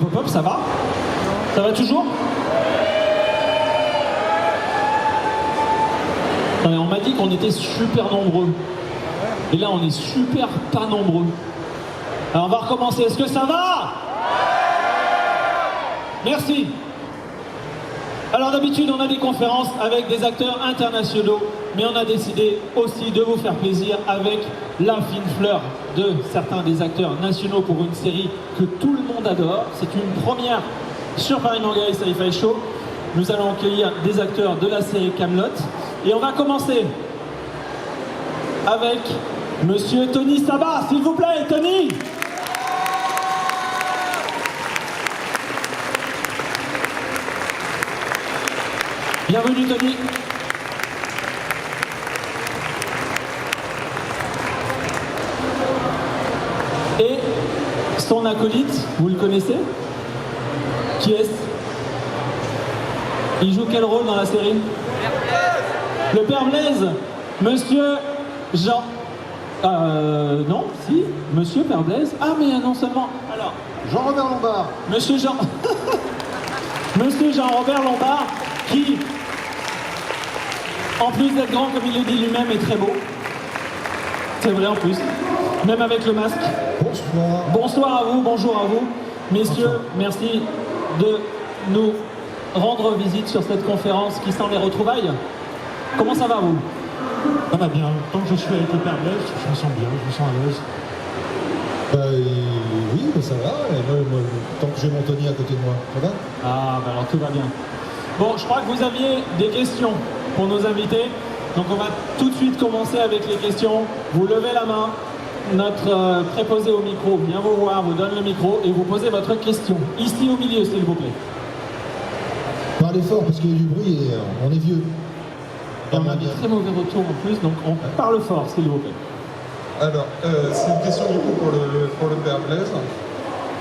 pop-up, ça va? Ça va toujours? On m'a dit qu'on était super nombreux. Et là, on est super pas nombreux. Alors, on va recommencer. Est-ce que ça va? Merci. Alors, d'habitude, on a des conférences avec des acteurs internationaux, mais on a décidé aussi de vous faire plaisir avec la fine fleur de certains des acteurs nationaux pour une série que tout le monde adore. C'est une première sur Paris Manga et Sci-Fi Show. Nous allons accueillir des acteurs de la série Kaamelott. Et on va commencer avec Monsieur Tony Sabat, s'il vous plaît, Tony. Bienvenue, Tony. Et son acolyte, vous le connaissez? Qui est-ce? Il joue quel rôle dans la série? Le Père Blaise. Monsieur Jean... non, si, Monsieur Père Blaise. Ah, mais non seulement... Alors, Jean-Robert Lombard. Monsieur Jean... Monsieur Jean-Robert Lombard, qui, en plus d'être grand, comme il le dit lui-même, est très beau. C'est vrai en plus. Même avec le masque. Bonsoir. Bonsoir à vous, bonjour à vous. Messieurs, Bonsoir. merci de nous rendre visite sur cette conférence qui sent les retrouvailles. Comment ça va, vous? Ça va bien. Tant que je suis avec le Père Blaise, je me sens bien, je me sens à l'aise. Oui, mais ça va. Et moi, tant que j'ai mon Tony à côté de moi, ça va? Ah, bah alors tout va bien. Bon, je crois que vous aviez des questions pour nos invités. Donc on va tout de suite commencer avec les questions. Vous levez la main. Notre préposé au micro vient vous voir, vous donne le micro et vous posez votre question. Ici au milieu, s'il vous plaît. Parlez fort parce qu'il y a du bruit et on est vieux. Et on a des très mauvais retours en plus, donc on parle fort, s'il vous plaît. Alors, c'est une question du coup pour le Père Blaise.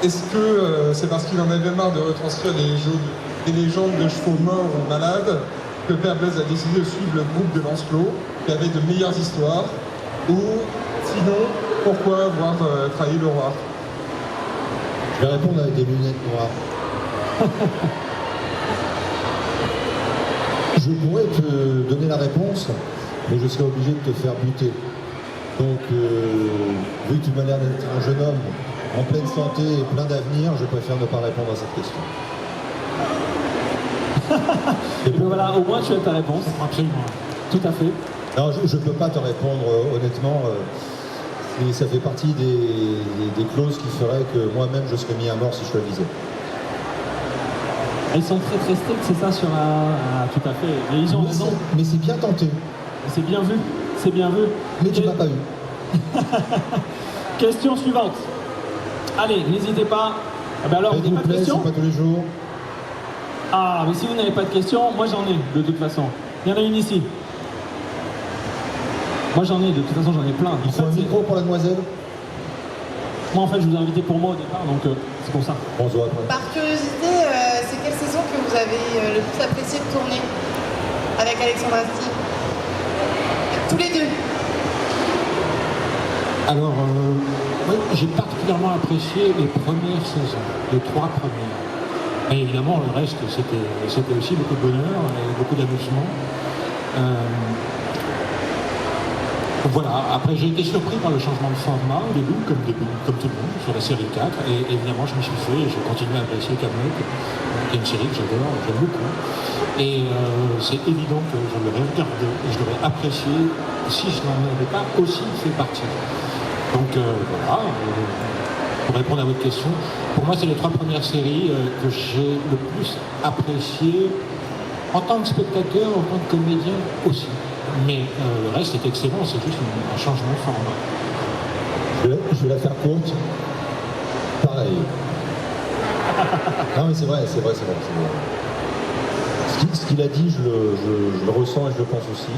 Est-ce que c'est parce qu'il en avait marre de retranscrire des légendes de chevaux morts ou malades que le Père Blaise a décidé de suivre le groupe de Lancelot, qui avait de meilleures histoires? Ou sinon, pourquoi avoir trahi le roi? Je vais répondre avec des lunettes noires. Je pourrais te donner la réponse, mais je serais obligé de te faire buter. Donc, vu que tu m'as l'air d'être un jeune homme en pleine santé et plein d'avenir, je préfère ne pas répondre à cette question. Et puis voilà, au moins tu as ta réponse. Absolument. Tout à fait. Non, je ne peux pas te répondre honnêtement. Et ça fait partie des clauses qui feraient que moi-même je serais mis à mort si je le disais. Ils sont très très stricts, c'est ça sur un... Ah, tout à fait. Et ils ont raison. Mais c'est bien tenté. C'est bien vu. C'est bien vu. Mais tu m'as pas eu. Question suivante. Allez, n'hésitez pas. Ah ben alors, vous S'il n'avez vous pas de plaît, questions? c'est pas tous les jours. Ah, mais si vous n'avez pas de questions, moi j'en ai de toute façon. Il y en a une ici. Moi j'en ai, de toute façon j'en ai plein. Il faut un micro pour la demoiselle. Moi en fait je vous ai invité pour moi au départ, donc c'est pour ça. On se voit après. Par curiosité, c'est quelle saison que vous avez le plus apprécié de tourner avec Alexandre Astier? Tous les deux. Alors, oui, j'ai particulièrement apprécié les premières saisons, les 3 premières. Et évidemment, le reste, c'était aussi beaucoup de bonheur et beaucoup d'amusement. Voilà, après j'ai été surpris par le changement de format au début, comme tout le monde, sur la série 4, et évidemment je me suis fait, et je continue à apprécier Kaamelott, qui est une série que j'adore, j'aime beaucoup. Et c'est évident que je l'aurais regardé et je l'aurais apprécié si je n'en avais pas aussi fait partie. Donc voilà, pour répondre à votre question, pour moi c'est les 3 premières séries que j'ai le plus appréciées en tant que spectateur, en tant que comédien aussi. Mais le reste est excellent, c'est juste un changement de format. Je vais la faire courte. Pareil. Non mais c'est vrai. Ce qu'il a dit, je le ressens et je le pense aussi.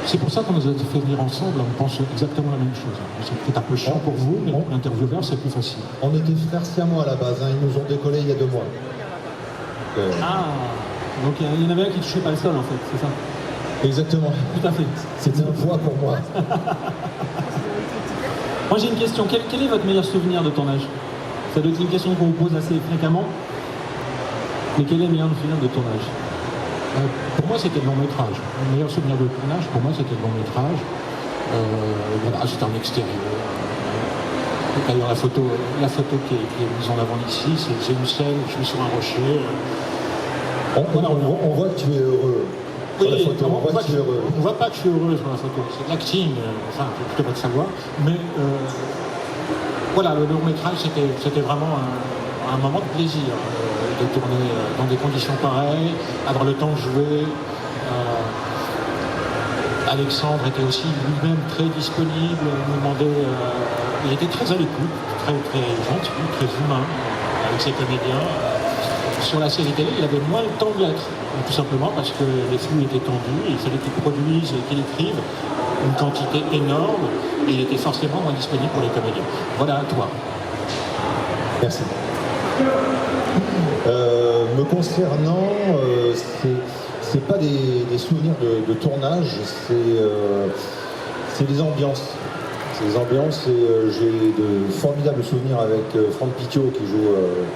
C'est pour ça qu'on nous a fait venir ensemble, on pense exactement la même chose. C'est peut-être un peu chiant pour vous, mais pour l'intervieweur, c'est plus facile. On était frères siamois à la base, hein. Ils nous ont décollé il y a 2 mois. Ah, donc il y en avait un qui touchait pas le sol en fait, c'est ça? Exactement. Tout à fait. C'était un poids pour moi. Moi j'ai une question, quel est votre meilleur souvenir de tournage? Ça doit être une question qu'on vous pose assez fréquemment. Mais quel est le meilleur souvenir de tournage? Pour moi, c'était le long métrage. Le meilleur souvenir de tournage, pour moi, c'était le long métrage. Voilà, c'était en extérieur. D'ailleurs, la photo qui est mise en avant ici, c'est une scène, je suis sur un rocher. On voit que tu es heureux. Sur la photo, on voit que tu es heureux. On voit pas que je suis heureux sur la photo. C'est de l'acting, enfin, je devrais le savoir. Mais voilà, le long métrage, c'était vraiment un moment de plaisir de tourner dans des conditions pareilles, avoir le temps de jouer. Alexandre était aussi lui-même très disponible, nous demandait, il était très à l'écoute, très gentil, très humain avec ses comédiens. Sur la série télé, il avait moins le temps de l'être, tout simplement parce que les flux étaient tendus, il fallait qu'il produise et qu'il écrive une quantité énorme, et il était forcément moins disponible pour les comédiens. Voilà, à toi. Merci. Me concernant, c'est pas des souvenirs de tournage, c'est des ambiances. C'est des ambiances et j'ai de formidables souvenirs avec Franck Pitiot qui joue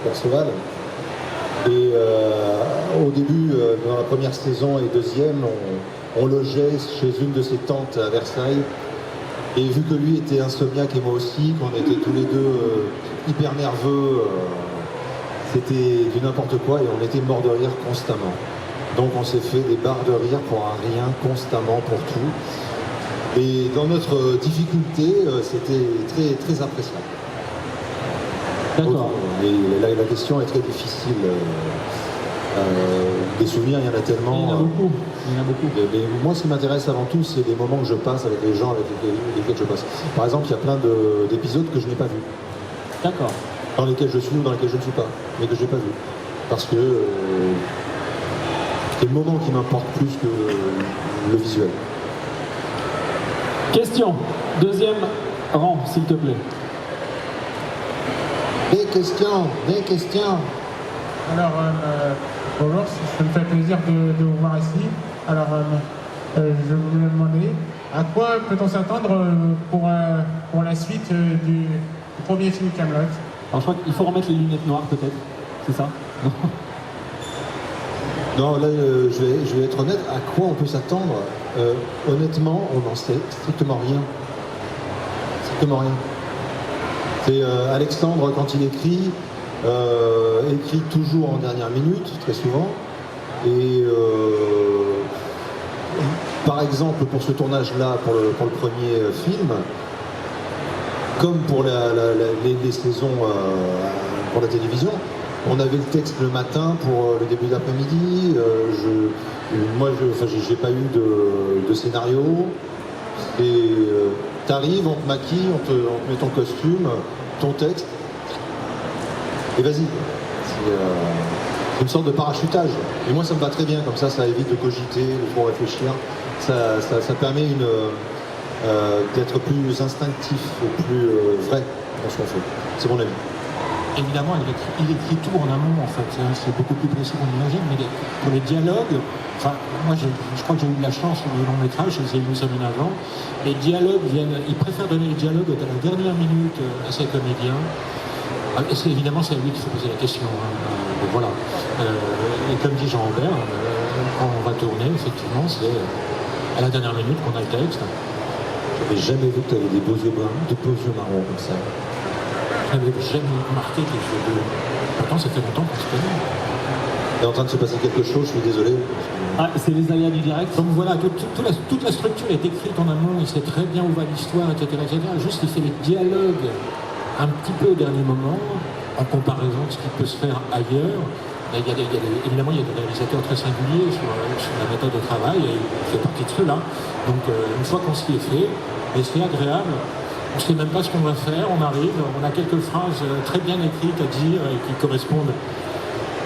Perceval. Et au début, dans la première saison et deuxième, on logeait chez une de ses tantes à Versailles. Et vu que lui était insomniaque et moi aussi, qu'on était tous les deux hyper nerveux, c'était du n'importe quoi et on était morts de rire constamment. Donc on s'est fait des barres de rire pour un rien constamment pour tout. Et dans notre difficulté, c'était très, très appréciable. D'accord. Et la question est très difficile. Des souvenirs, il y en a tellement. Il y en a beaucoup. Mais moi, ce qui m'intéresse avant tout, c'est les moments que je passe avec les gens avec lesquels je passe. Par exemple, il y a plein d'épisodes que je n'ai pas vus. D'accord. Dans lesquels je suis ou dans lesquels je ne suis pas, mais que je n'ai pas vu. Parce que c'est le moment qui m'importe plus que le visuel. Question. Deuxième rang, s'il te plaît. Des questions. Alors, bonjour, ça me fait plaisir de vous voir ici. Alors, je voulais demander, à quoi peut-on s'attendre pour la suite du premier film Kaamelott? Alors je crois qu'il faut remettre les lunettes noires peut-être, c'est ça? Non, là, je vais être honnête, à quoi on peut s'attendre? Honnêtement, on n'en sait strictement rien. Strictement rien. C'est Alexandre, quand il écrit toujours en dernière minute, très souvent. Et par exemple, pour ce tournage-là, pour le premier film, comme pour les saisons pour la télévision, on avait le texte le matin pour le début d'après-midi. Moi, j'ai pas eu de scénario. Et t'arrives, on te maquille, on te met ton costume, ton texte, et vas-y. C'est une sorte de parachutage. Et moi, ça me va très bien, comme ça évite de cogiter, de trop réfléchir. Ça permet d'être plus instinctif, plus vrai dans ce qu'on fait. C'est mon avis. Évidemment, il écrit tout en amont, en fait. C'est beaucoup plus précis qu'on imagine, mais pour les dialogues, enfin, moi, je crois que j'ai eu de la chance sur le long métrage, je les ai eu une semaine avant. Les dialogues il préfère donner les dialogues à la dernière minute à ses comédiens. Et évidemment, c'est à lui qu'il faut poser la question. Donc, voilà. Et comme dit Jean-Robert, quand on va tourner, effectivement, c'est à la dernière minute qu'on a le texte. J'avais jamais vu que tu avais des beaux yeux bruns, de beaux yeux marrons comme ça. Je n'avais jamais marqué que je veux. Pourtant, ça fait longtemps qu'on se connaît. Il est en train de se passer quelque chose, je suis désolé. Ah, c'est les aléas du direct. Donc voilà, toute la structure est écrite en amont, il sait très bien où va l'histoire, etc., etc. Juste, il fait les dialogues un petit peu au dernier moment, en comparaison de ce qui peut se faire ailleurs. Évidemment, il y a des réalisateurs très singuliers sur la méthode de travail, et il fait partie de ceux-là. Donc, une fois qu'on s'y est fait, et c'est agréable. On ne sait même pas ce qu'on va faire, on arrive, on a quelques phrases très bien écrites à dire et qui correspondent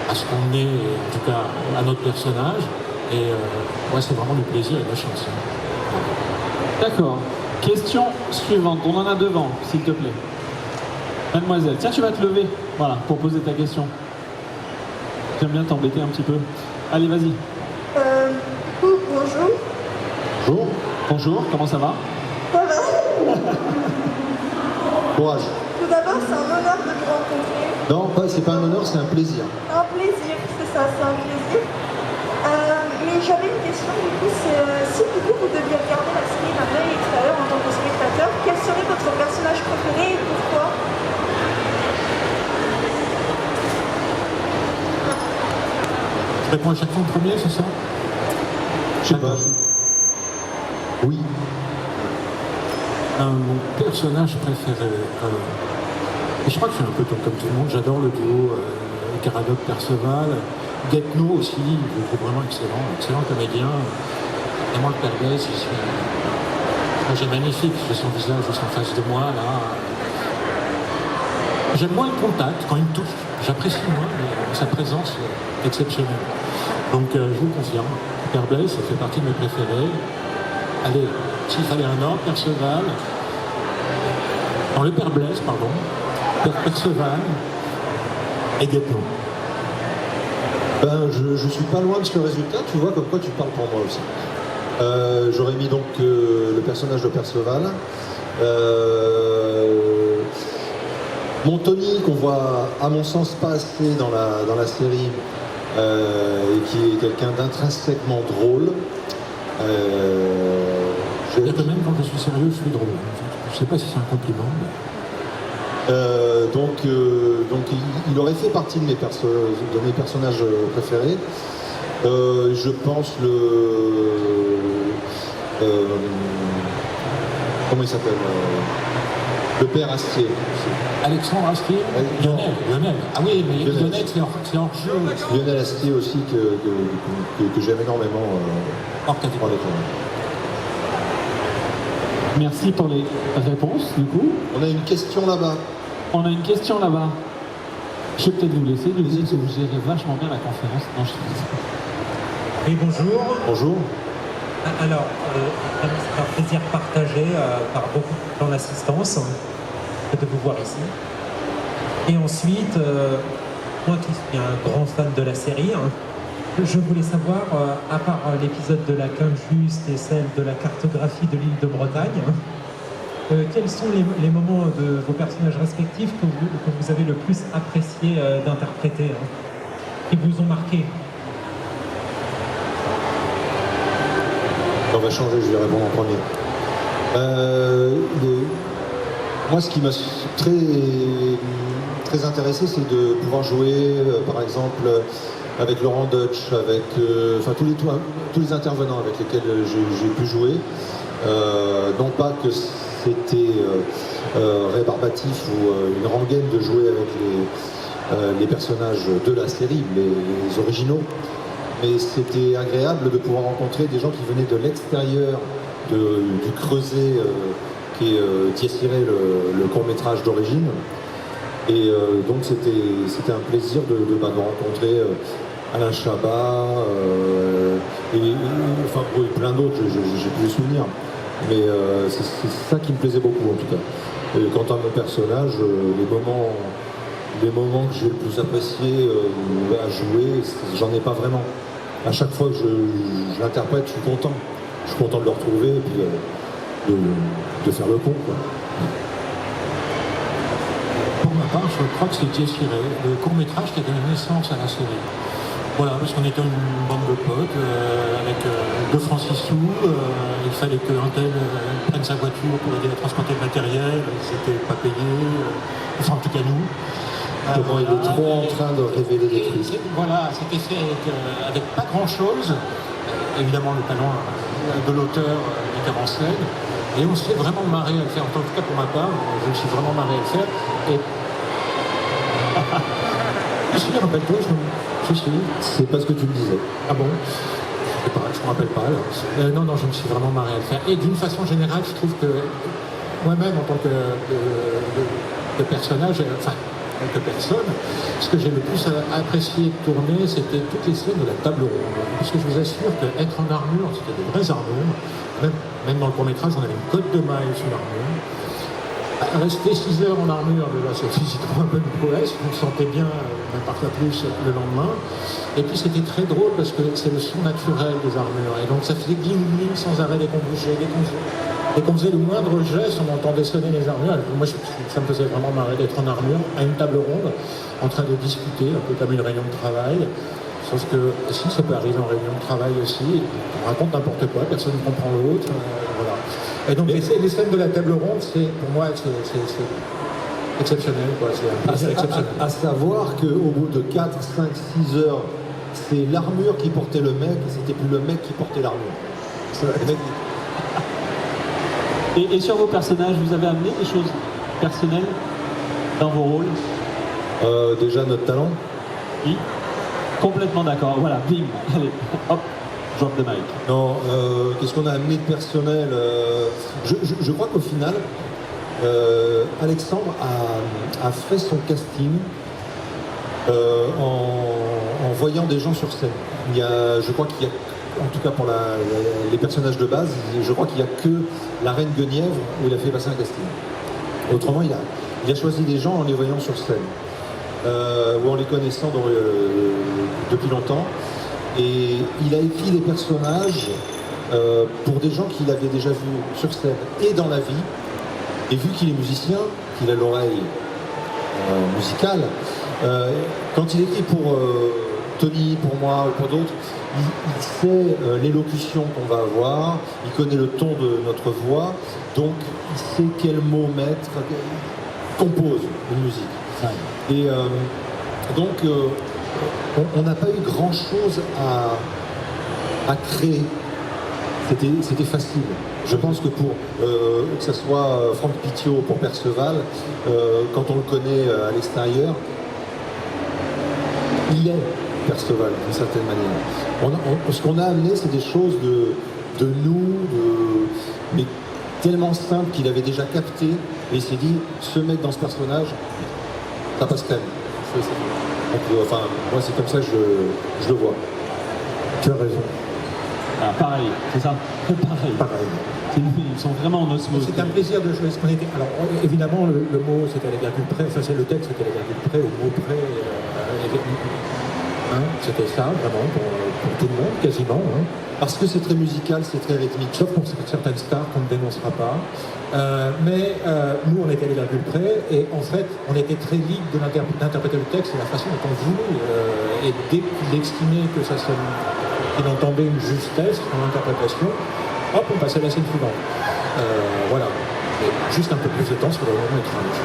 à ce qu'on est, en tout cas à notre personnage. Et ouais, c'est vraiment du plaisir et de la chance. D'accord. Question suivante. On en a devant, s'il te plaît. Mademoiselle, tiens, tu vas te lever, voilà, pour poser ta question. J'aime bien t'embêter un petit peu. Allez, vas-y. Bonjour. Bonjour. Bonjour, comment ça va? Ça va? Courage. Tout d'abord, c'est un honneur de vous rencontrer. Non, c'est pas un honneur, c'est un plaisir. Un plaisir, c'est ça, c'est un plaisir. Mais j'avais une question du coup, c'est si du coup vous deviez regarder la série d'un œil extérieur en tant que spectateur, quel serait votre personnage préféré et pourquoi? Je réponds à chaque fois en premier, c'est ça? Je sais pas. Oui. Mon personnage préféré. Et je crois que je suis un peu comme tout le monde, j'adore le duo Caradoc-Perceval. Guettenot aussi, je le trouve vraiment excellent comédien. Et moi, le Père Blaise, j'ai magnifique, j'ai son visage juste en face de moi, là. J'aime moins le contact, quand il me touche, j'apprécie moins, mais sa présence est exceptionnelle. Donc je vous confirme, Père Blaise, ça fait partie de mes préférés. Allez, s'il fallait un ordre, Perceval, non, le Père Blaise, pardon, Perceval et Guettenot. Ben, je suis pas loin de ce résultat, tu vois, comme quoi tu parles pour moi aussi. J'aurais mis donc le personnage de Perceval. Mon Tony, qu'on voit à mon sens pas assez dans la série, et qui est quelqu'un d'intrinsèquement drôle. Et que même quand je suis sérieux, je suis drôle. Je sais pas si c'est un compliment. Mais... donc il aurait fait partie de mes personnages préférés. Je pense comment il s'appelle le père Astier. Alexandre Astier. Lionel. Ah oui, mais Lionel, c'est hors jeu. Lionel Astier aussi que j'aime énormément. Hors catégorie. Merci pour les réponses, du coup. On a une question là-bas. On a une question là-bas. Je vais peut-être vous laisser, vous dites que vous gérez vachement bien la conférence. Non, je... Oui, bonjour. Bonjour. Alors, c'est un plaisir partagé par beaucoup dans l'assistance de vous voir ici. Et ensuite, moi qui suis un grand fan de la série, je voulais savoir, à part l'épisode de la Quinte Juste et celle de la cartographie de l'île de Bretagne, quels sont les moments de vos personnages respectifs que vous avez le plus apprécié d'interpréter, qui vous ont marqué? On va changer, je vais répondre en premier. Moi, ce qui m'a très intéressé, c'est de pouvoir jouer, par exemple, avec Laurent Deutsch, avec tous les intervenants avec lesquels j'ai pu jouer. Non pas que c'était rébarbatif ou une rengaine de jouer avec les personnages de la série, les originaux. Mais c'était agréable de pouvoir rencontrer des gens qui venaient de l'extérieur du Creuset qui estirait le court-métrage d'origine. Et donc c'était un plaisir de rencontrer Alain Chabat et plein d'autres, j'ai plus de souvenirs. Mais c'est ça qui me plaisait beaucoup en tout cas. Et quant à mon personnage, les moments que j'ai le plus apprécié à jouer, j'en ai pas vraiment. À chaque fois que je l'interprète, je suis content. Je suis content de le retrouver et puis de faire le con, quoi. Pour ma part, je crois que c'est Diessiré, le court-métrage qui a donné naissance à la série. Voilà, parce qu'on était une bande de potes avec 2 francs 6 sous. Il fallait qu'un tel prenne sa voiture pour aider à transporter le matériel. C'était pas payé. Enfin, en tout cas, nous. Comment il est trop en train de révéler des trucs. Voilà, c'était fait avec pas grand-chose. Évidemment, le talent de l'auteur, metteur en scène. Et on s'est vraiment marré à le faire. En tout cas, pour ma part, je me suis vraiment marré à le faire. Et... Si, rappelle-toi, je suis. C'est pas ce que tu me disais. Ah bon? Je sais pas, je me rappelle pas. Alors. Non, je me suis vraiment marré à le faire. Et d'une façon générale, je trouve que moi-même, en tant que personnage, de personne, ce que j'ai le plus apprécié de tourner, c'était toutes les scènes de la table ronde. Parce que je vous assure qu'être en armure, c'était des vraies armures. Même dans le court-métrage, on avait une cotte de maille sur l'armure. Rester 6 heures en armure, déjà, c'est physiquement un peu une prouesse. On se sentait bien, même parfois plus, le lendemain. Et puis c'était très drôle parce que c'est le son naturel des armures. Et donc ça faisait gling-gling sans arrêt dès qu'on bougeait, dès qu'on Dès qu'on faisait le moindre geste, on entendait sonner les armures. Moi, ça me faisait vraiment marrer d'être en armure, à une table ronde, en train de discuter, un peu comme une réunion de travail. Sauf que si, ça peut arriver en réunion de travail aussi, on raconte n'importe quoi, personne ne comprend l'autre, voilà. Et donc les scènes de la table ronde, pour moi, c'est exceptionnel, quoi. C'est un plaisir exceptionnel. À savoir qu'au bout de 4, 5, 6 heures, c'est l'armure qui portait le mec, et c'était plus le mec qui portait l'armure. Le mec, Et sur vos personnages, vous avez amené des choses personnelles dans vos rôles? déjà notre talent. Oui. Complètement d'accord. Voilà, bim. Allez, hop, drop the mic. Non, qu'est-ce qu'on a amené de personnel? Je crois qu'au final, Alexandre a fait son casting en voyant des gens sur scène. Je crois qu'il y a, en tout cas pour les personnages de base, je crois qu'il n'y a que la Reine Guenièvre où il a fait passer un casting. Autrement, il a choisi des gens en les voyant sur scène. Ou en les connaissant depuis longtemps. Et il a écrit des personnages pour des gens qu'il avait déjà vus sur scène et dans la vie. Et vu qu'il est musicien, qu'il a l'oreille musicale, quand il écrit pour Tony, pour moi ou pour d'autres, il sait l'élocution qu'on va avoir, il connaît le ton de notre voix, donc il sait quel mot mettre, compose une musique. Et donc, on n'a pas eu grand-chose à créer. C'était facile. Je pense que pour que ce soit Franck Pittiot pour Perceval, quand on le connaît à l'extérieur, il est Perceval d'une certaine manière. Ce qu'on a amené, c'est des choses de nous, mais tellement simples qu'il avait déjà capté, et il s'est dit, ce mec dans ce personnage, ça passe crème. Enfin, moi c'est comme ça que je le vois. Tu as raison. Ah, pareil, c'est ça. Pareil. Ils sont vraiment en osmose. C'était un plaisir de jouer ce qu'on était. Alors évidemment le mot c'était à la virgule près, enfin c'est le texte c'était à la virgule près, au mot près. C'était ça vraiment pour tout le monde, quasiment. Hein. Parce que c'est très musical, c'est très rythmique. Sauf pour certaines stars qu'on ne dénoncera pas. Mais nous, on était à la virgule près, et en fait, on était très libre d'interpréter le texte et la façon dont on voulait. Et dès qu'il estimait que qu'il entendait une justesse dans l'interprétation, hop, on passait à la scène suivante. Voilà. Et juste un peu plus de temps sur le moment étrange.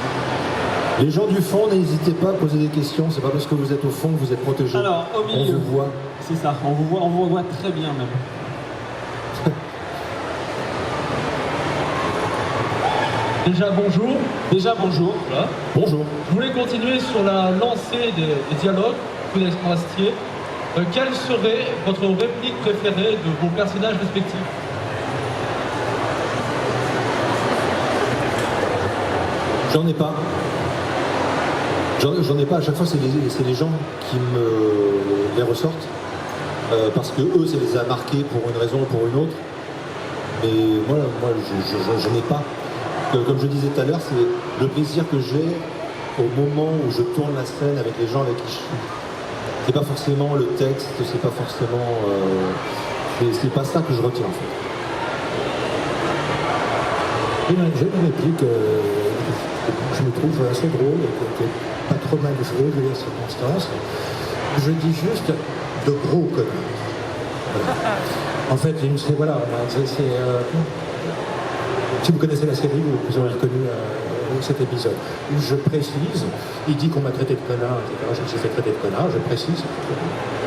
Les gens du fond, n'hésitez pas à poser des questions. C'est pas parce que vous êtes au fond que vous êtes protégés. Alors, au milieu. On vous voit. C'est ça, on vous voit très bien même. Déjà bonjour. Voilà. Bonjour. Je voulais continuer sur la lancée des dialogues que vous avez Astier. Quelle serait votre réplique préférée de vos personnages respectifs? J'en ai pas. J'en ai pas. À chaque fois, c'est les gens qui me les ressortent. Parce que eux, ça les a marqués pour une raison ou pour une autre. Et moi j'en ai pas. Comme je disais tout à l'heure, c'est le plaisir que j'ai au moment où je tourne la scène avec les gens avec qui je suis. C'est pas forcément le texte, c'est pas forcément... c'est pas ça que je retiens en fait. J'ai une réplique que je me trouve assez drôle et qui n'est pas trop mal jouée vu les circonstances. Je dis juste de gros connards. Voilà. En fait, voilà, si vous connaissez la série, vous aurez reconnu cet épisode. Où je précise, il dit qu'on m'a traité de connard, etc. J'ai fait traiter de connard, je précise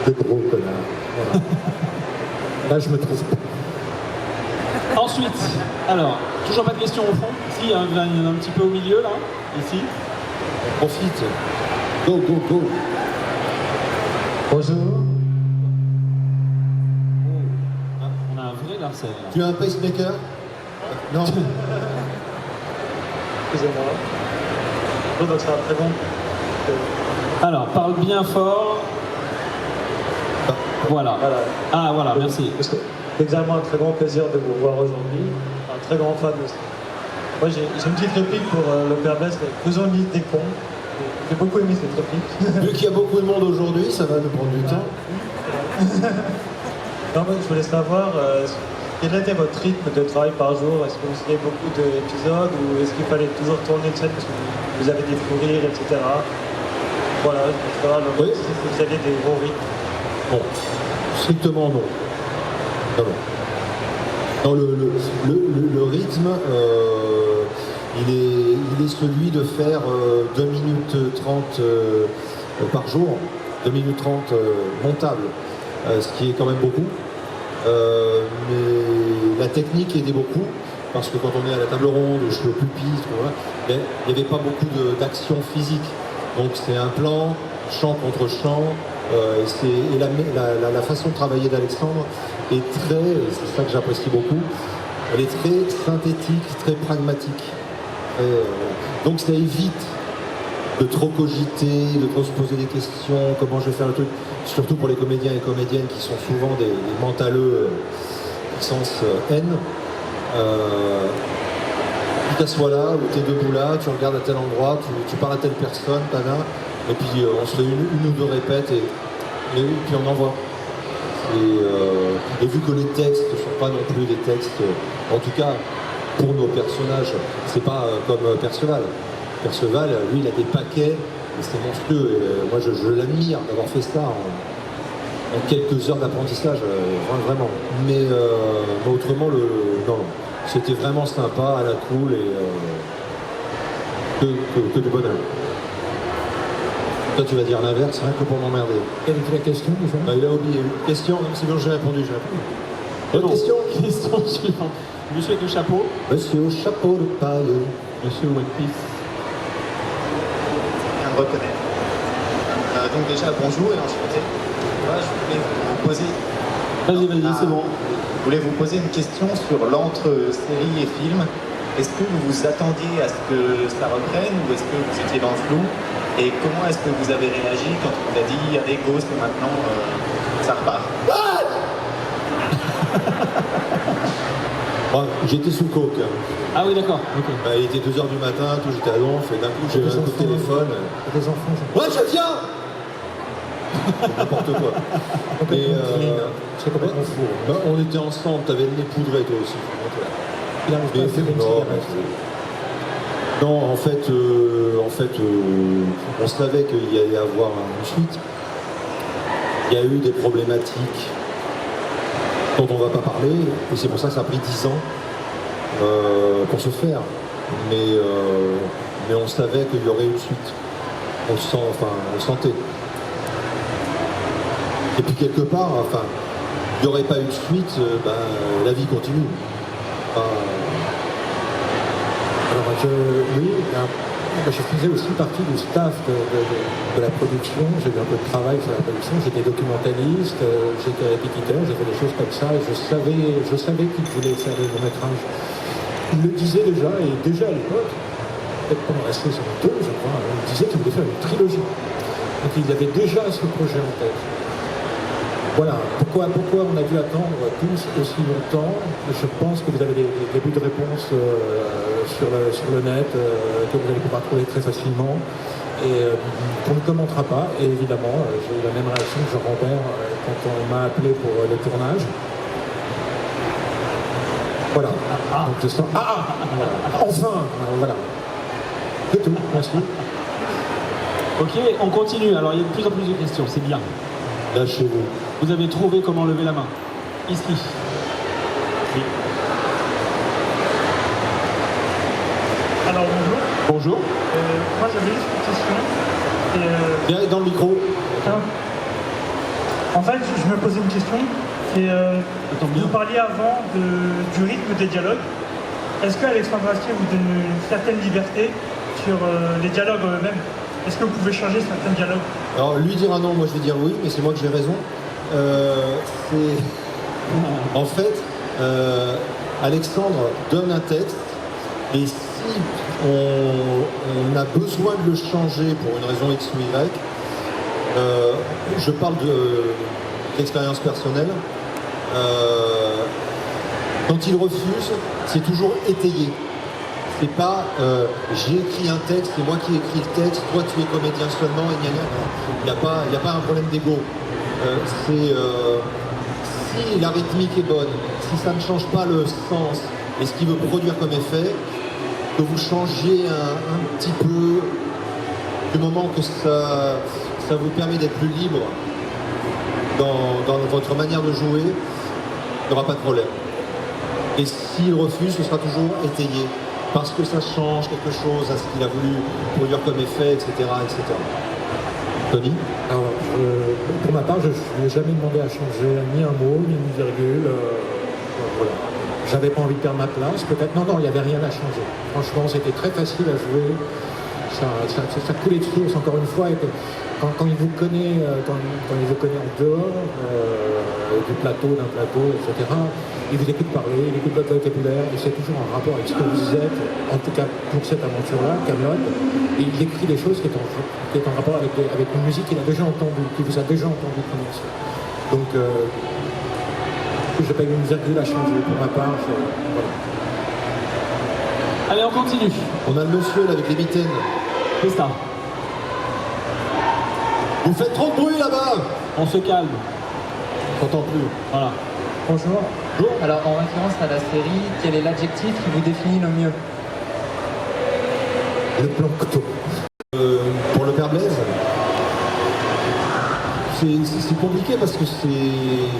de gros connard. Voilà. Là, je me trouve pas. Ensuite, alors, toujours pas de questions au fond. Si, il y en a un petit peu au milieu là, ici. Profite. Go, go, go. Bonjour. On a un vrai Larcel. Tu as un pacemaker? Non. Excusez-moi. Donc c'est un très bon. Alors, parle bien fort. Voilà. Ah, voilà, merci. C'est également un très grand plaisir de vous voir aujourd'hui. Un très grand fan de ça. Moi, j'ai une petite réplique pour le Père Blaise. Faisons limite des cons. J'ai beaucoup aimé cette réplique. Vu qu'il y a beaucoup de monde aujourd'hui, ça va nous prendre du temps. Non, mais je voulais savoir, Quel était votre rythme de travail par jour? Est-ce que vous faisiez beaucoup d'épisodes ou est-ce qu'il fallait toujours tourner le set parce que vous avez des fous rires, etc. Voilà, Oui. si vous aviez des gros rythmes. Bon, strictement non. Ah bon. Non, le rythme, il est celui de faire 2 minutes 30 par jour, 2 minutes 30 montables, ce qui est quand même beaucoup. Mais la technique aidait beaucoup, parce que quand on est à la table ronde, je suis au pupitre, voilà, mais il n'y avait pas beaucoup d'action physique. Donc c'est un plan, champ contre champ, et la façon de travailler d'Alexandre est très, c'est ça que j'apprécie beaucoup, elle est très synthétique, très pragmatique. Donc ça évite de trop cogiter, de trop se poser des questions, comment je vais faire le truc, surtout pour les comédiens et comédiennes qui sont souvent des mentaleux sens haine. Tu t'assois là, ou tu es debout là, tu regardes à tel endroit, tu parles à telle personne, tada, et puis on se fait une ou deux répètes et puis on envoie. Et vu que les textes ne sont pas non plus des textes, en tout cas pour nos personnages, c'est pas comme Perceval. Perceval, lui, il a des paquets, et c'est monstrueux. Et, moi, je l'admire d'avoir fait ça en quelques heures d'apprentissage, vraiment. Mais autrement, non, c'était vraiment sympa, à la cool, et que de bonheur. Toi, tu vas dire l'inverse, rien que pour m'emmerder. Quelle était la question déjà? Il a oublié. Question, c'est bon, j'ai répondu. Autre question? Question suivante. Monsieur avec le chapeau. Monsieur au chapeau de paille. Monsieur One Piece. Bien de reconnaître. Donc déjà, bonjour et enchanté. Moi, je voulais vous poser... Vas-y, c'est bon. Je voulais vous poser une question sur l'entre-série et film. Est-ce que vous vous attendiez à ce que ça reprenne ou est-ce que vous étiez dans le flou? Et comment est-ce que vous avez réagi quand on vous a dit allez, Ghost, et maintenant ça repart? J'étais sous coke. Ah oui, d'accord. Okay. Il était 2h du matin, tout, j'étais à Donf, et d'un coup j'ai eu un coup de téléphone. Des enfants, ouais, je viens. N'importe quoi. Mais c'est complètement fou. On était ensemble, t'avais le nez poudré toi aussi. Il arrive pas à faire une cigarette. Non, en fait, on savait qu'il y allait avoir une suite. Il y a eu des problématiques dont on ne va pas parler, et c'est pour ça que ça a pris 10 ans pour se faire. Mais on savait qu'il y aurait une suite. On le sentait. Et puis quelque part, il n'y aurait pas eu de suite, la vie continue. Je faisais aussi partie du staff de la production, j'ai eu un peu de travail sur la production, j'étais documentaliste, j'étais répétiteur, j'ai fait des choses comme ça, et je savais qu'il voulait faire des longs-métrages. Il le disait déjà, et déjà à l'époque, peut-être pendant la saison 2, je crois, il disait qu'il voulait faire une trilogie. Donc il avait déjà ce projet en tête. Voilà, pourquoi on a dû attendre tous aussi longtemps? Je pense que vous avez des débuts de réponse sur le net que vous allez pouvoir trouver très facilement et qu'on ne commentera pas. Et évidemment, j'ai eu la même réaction que Jean-Robert quand on m'a appelé pour le tournage. Voilà. Donc je sens... voilà. Enfin voilà. C'est tout, merci. Ok, on continue. Alors il y a de plus en plus de questions, c'est bien. Lâchez-vous. Vous avez trouvé comment lever la main? Ici. Oui. Alors bonjour. Bonjour. Moi j'avais juste une question. Viens dans le micro. En fait, je me posais une question. Vous parliez avant du rythme des dialogues. Est-ce qu'Alexandre Astier vous donne une certaine liberté sur les dialogues eux-mêmes? Est-ce que vous pouvez changer certains dialogues? Alors lui dira non, moi je vais dire oui, mais c'est moi que j'ai raison. En fait, Alexandre donne un texte et si on a besoin de le changer pour une raison X ou Y, je parle d'expérience personnelle, quand il refuse, c'est toujours étayé. C'est pas j'ai écrit un texte, c'est moi qui ai écrit le texte, toi tu es comédien seulement, et gna gna. Il n'y a pas un problème d'ego. si la rythmique est bonne, si ça ne change pas le sens et ce qu'il veut produire comme effet, que vous changiez un petit peu du moment que ça vous permet d'être plus libre dans votre manière de jouer, il n'y aura pas de problème. Et s'il refuse, ce sera toujours étayé, parce que ça change quelque chose à ce qu'il a voulu produire comme effet, etc. etc. Tony? Alors, pour ma part, je n'ai jamais demandé à changer ni un mot, ni une virgule. Voilà. J'avais pas envie de perdre ma place, peut-être. Non, il n'y avait rien à changer. Franchement, c'était très facile à jouer. Ça coulait de source, encore une fois. Et quand il vous connaît, quand il vous connaît en dehors du plateau, d'un plateau, etc., il vous écoute parler, il écoute votre vocabulaire, et c'est toujours en rapport avec ce que vous êtes, en tout cas pour cette aventure-là, Kaamelott, et il écrit des choses qui est en rapport avec une musique qu'il a déjà entendue, qui vous a déjà entendu prononcer. Donc, je n'ai pas eu une virgule à changer pour ma part. Voilà. Allez, on continue. On a le monsieur là avec les mitaines. C'est ça. Vous faites trop de bruit là-bas. On se calme. On s'entend plus. Voilà. Bonjour. Alors, en référence à la série, quel est l'adjectif qui vous définit le mieux? Le plancton. Pour le père Blaise, c'est compliqué parce que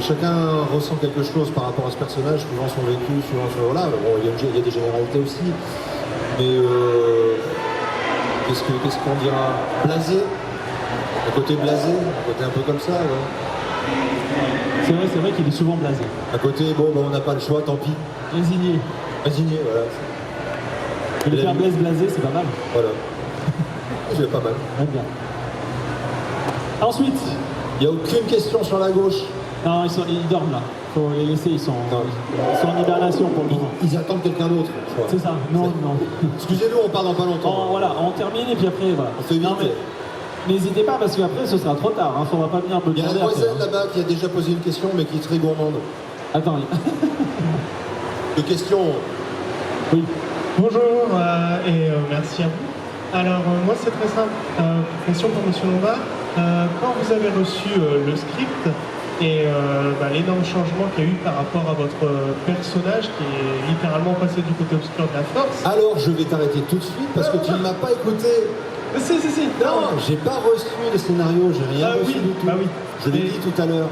chacun ressent quelque chose par rapport à ce personnage, suivant son vécu, suivant son... Voilà, bon, il y a des généralités aussi, mais qu'est-ce qu'on dira? Blasé, un côté blasé, un côté un peu comme ça, ouais. C'est vrai qu'il est souvent blasé. À côté, bon, on n'a pas le choix, tant pis. Résigné. Résigné, voilà. Et le père Blaise blasé, c'est pas mal. Voilà. C'est pas mal. Très bien. Ensuite. Il n'y a aucune question sur la gauche. Non, ils dorment là. Faut les laisser, ils sont en hibernation pour le moment. Ils attendent quelqu'un d'autre, je crois. C'est ça. Non. Excusez-nous, on part dans pas longtemps. Voilà, on termine et puis après, voilà. On fait vite. N'hésitez pas parce qu'après ce sera trop tard, hein. Faudra pas venir me demander. Il y a une demoiselle là-bas qui a déjà posé une question mais qui est très gourmande. Attends. De questions. Oui. Bonjour et merci à vous. Alors moi c'est très simple. Question pour Monsieur Lombard. Quand vous avez reçu le script et l'énorme changement qu'il y a eu par rapport à votre personnage qui est littéralement passé du côté obscur de la force. Alors je vais t'arrêter tout de suite parce que tu ne m'as pas écouté. Si. Non, j'ai pas reçu le scénario, j'ai rien reçu du tout. Oui. Je l'ai dit tout à l'heure.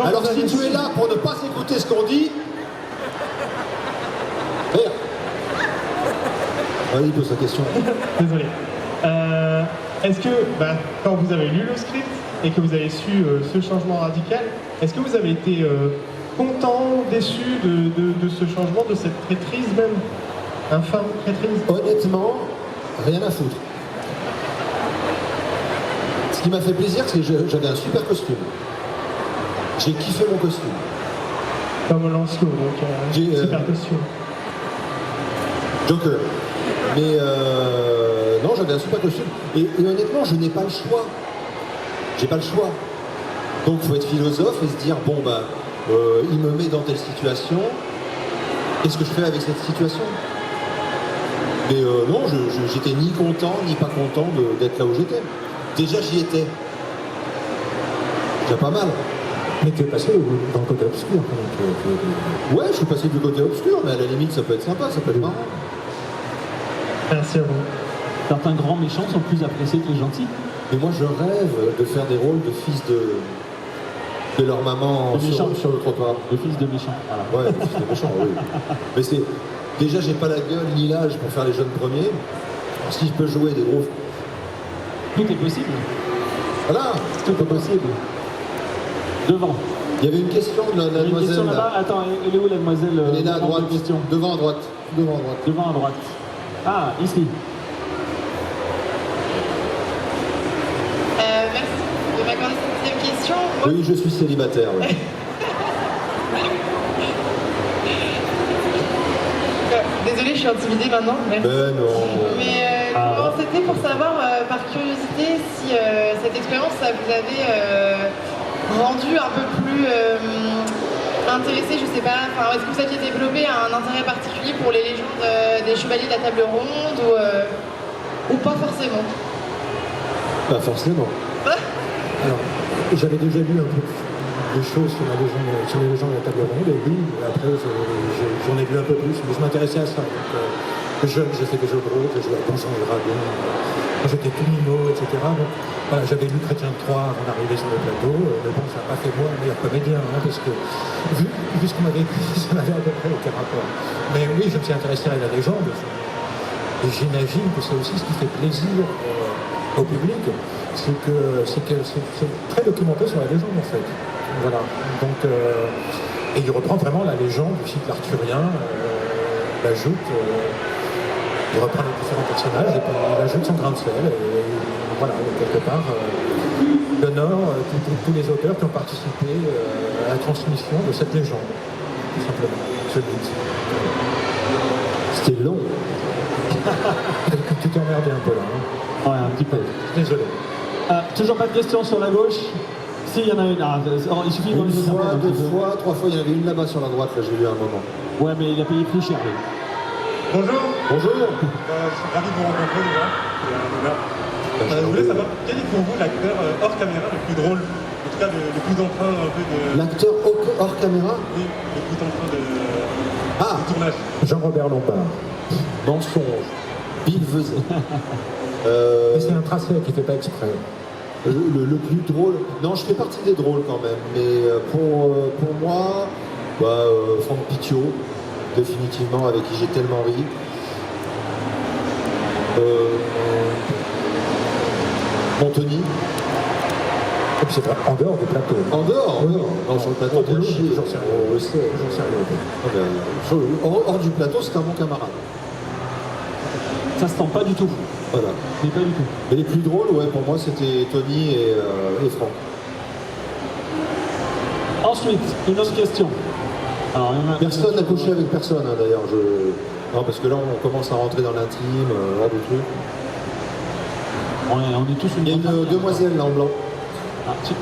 Alors si tu es là pour ne pas écouter ce qu'on dit, vas-y, pose ta question. Désolé. Est-ce que, quand vous avez lu le script et que vous avez su ce changement radical, est-ce que vous avez été content, déçu de ce changement, de cette traîtrise même? Infâme traîtrise? Honnêtement, rien à foutre. Ce qui m'a fait plaisir, c'est que j'avais un super costume. J'ai kiffé mon costume. Comme Lancelot, donc super costume. Joker. Mais non, j'avais un super costume. Et honnêtement, je n'ai pas le choix. J'ai pas le choix. Donc il faut être philosophe et se dire, bon il me met dans telle situation. Qu'est-ce que je fais avec cette situation? Mais non, j'étais ni content, ni pas content d'être là où j'étais. Déjà, j'y étais. Déjà pas mal. Mais tu es passé dans le côté obscur quand même. Ouais, je suis passé du côté obscur, mais à la limite, ça peut être sympa, ça peut être marrant. Merci à vous. Certains grands méchants sont plus appréciés que les gentils. Et moi, je rêve de faire des rôles de fils de leur maman sur le trottoir. Le fils de méchant. Voilà. Ouais, le fils de méchant, oui. Mais c'est... Déjà, j'ai pas la gueule ni l'âge pour faire les jeunes premiers. Si je peux jouer des gros... Tout est possible. Voilà, tout est possible. Devant. Il y avait une question de la demoiselle. Une question là-bas. Attends, elle est où la demoiselle? Elle est là à droite. Devant à droite. Devant à droite. Ah, ici. Merci de m'accorder cette deuxième question. Oui, je suis célibataire. Ouais. Désolée, je suis intimidée maintenant. Merci. Ben non. Mais c'était pour savoir, par curiosité, si cette expérience, ça vous avait rendu un peu plus intéressé, je sais pas, est-ce que vous aviez développé un intérêt particulier pour les légendes des chevaliers de la table ronde ou pas forcément? Pas forcément. Alors, j'avais déjà lu un peu des choses sur les légendes de la table ronde, et oui, après j'en ai vu un peu plus, mais je m'intéressais à ça. Donc, jeune, j'ai fait des jeux de rôle, j'ai joué à Donjons et Dragons, quand j'étais tout minot, etc. Donc voilà, j'avais lu Chrétien de Troyes avant d'arriver sur le plateau, mais bon, ça n'a pas fait moi le meilleur comédien, hein, parce que vu ce qu'on m'avait dit, ça n'avait à peu près aucun rapport. Mais oui, je me suis intéressé à la légende, et j'imagine que c'est aussi ce qui fait plaisir au public, c'est que c'est très documenté sur la légende en fait. Voilà. Donc, et il reprend vraiment la légende du cycle arthurien, l'ajoute, il reprend les différents personnages et puis il ajoute son grain de sel. Et voilà, quelque part, il honore tous les auteurs qui ont participé à la transmission de cette légende, tout simplement, ce mythe. C'était long. Tu t'es emmerdé un peu là. Hein. Ouais, un petit peu. Désolé. Toujours pas de questions sur la gauche? Si, il y en a une. Il suffit Une fois, deux fois, trois fois, il y en avait une là-bas sur la droite, là j'ai vu à un moment. Ouais, mais il a payé plus cher. Lui. Bonjour. Bonjour. Je suis ravi de vous rencontrer déjà. C'est un honneur. Je voulais savoir, quel est pour vous l'acteur hors caméra le plus drôle? En tout cas, le plus emprunt un peu de... L'acteur hors caméra? Oui, le plus emprunt de tournage. Jean-Robert Lombard. Mensonge. Bill Vezet. Mais c'est un tracé qui ne fait pas exprès. Le plus drôle... Non, je fais partie des drôles quand même, mais pour moi, Franck Pitiot, définitivement, avec qui j'ai tellement ri. Anthony. Et puis c'est vrai, en dehors du plateau. En dehors, oui. Non, sur le plateau, t'es chier. Toujours sérieux. Hors du plateau, c'est un bon camarade. Ça se tend pas du tout. Voilà. Mais pas du tout. Mais les plus drôles, ouais, pour moi, c'était Tony et Franck. Ensuite, une autre question. Alors, personne n'a couché avec personne, hein, d'ailleurs. Non, parce que là, on commence à rentrer dans l'intime, là, des trucs. On est tous une... Il y a une demoiselle là en blanc. Ah, tu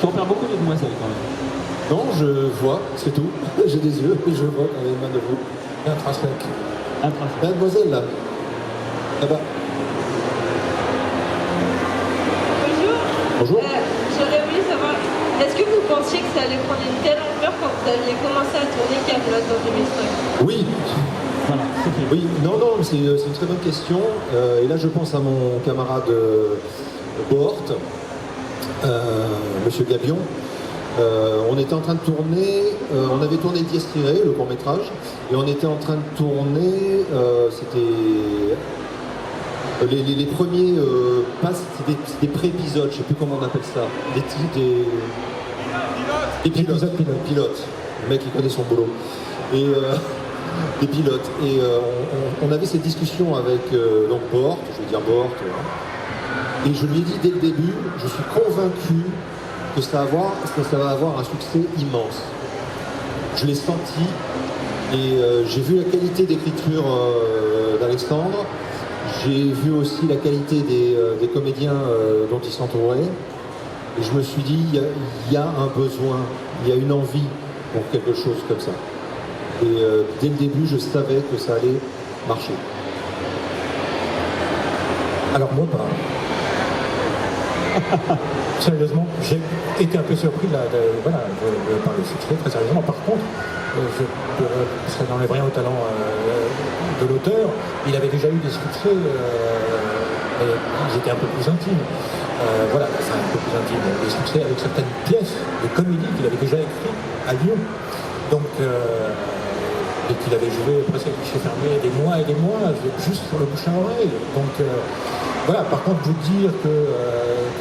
repères beaucoup les demoiselles quand même. Non, je vois, c'est tout. J'ai des yeux et je vois quand même main de vous. Un tracé. La demoiselle là. Là-bas. Bonjour. Bonjour. J'aurais voulu savoir, est-ce que vous pensiez que ça allait prendre une telle ampleur quand vous alliez commencer à tourner Camelot en 2005? Oui. Voilà, c'est fait. Oui, non, c'est une très bonne question. Et là, je pense à mon camarade Bohort, Monsieur Gabion. On était en train de tourner, on avait tourné Dies Irae, le court-métrage, et on était en train de tourner, c'était les premiers passes, c'était des pré-épisodes, je sais plus comment on appelle ça, des pilotes. Le mec, il connaît son boulot. Et des pilotes. Et on avait cette discussion avec donc Bohort, je vais dire Bohort, et je lui ai dit dès le début, je suis convaincu que ça va avoir un succès immense. Je l'ai senti et j'ai vu la qualité d'écriture d'Alexandre, j'ai vu aussi la qualité des comédiens dont il s'entourait et je me suis dit il y a un besoin, il y a une envie pour quelque chose comme ça. Et dès le début, je savais que ça allait marcher. Alors moi, pas. Sérieusement, j'ai été un peu surpris par le succès, très sérieusement. Par contre, ça n'enlève rien au talent de l'auteur. Il avait déjà eu des succès, ils étaient un peu plus intimes. Voilà, c'est un peu plus intime. Des succès avec certaines pièces de comédie qu'il avait déjà écrites à Lyon. Donc, et qu'il avait joué presque à guichet fermé des mois et des mois, juste sur le bouche à oreille. Donc, voilà, par contre, vous dire que